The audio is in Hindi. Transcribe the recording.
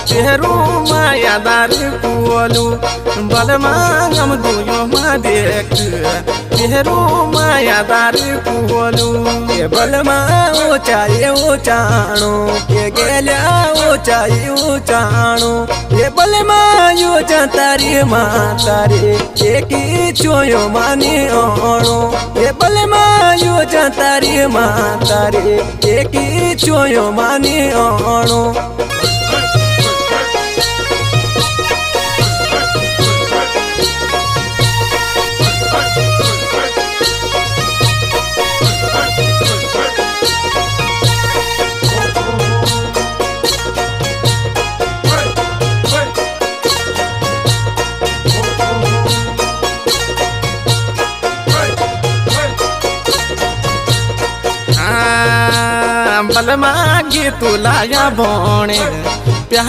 तेरू मायादार कुवलू बलमा हम दुयो मा देख तेरू मायादार कुवलू ये बलमा ऊंचाणो ये गेल्या ऊंचाणो ये बलमा यो तारी मातारे एक चोयो माने आणो ये बलमा यो तारी मातारे एक चोयो माने आणो बलमा गे तुला या बोणे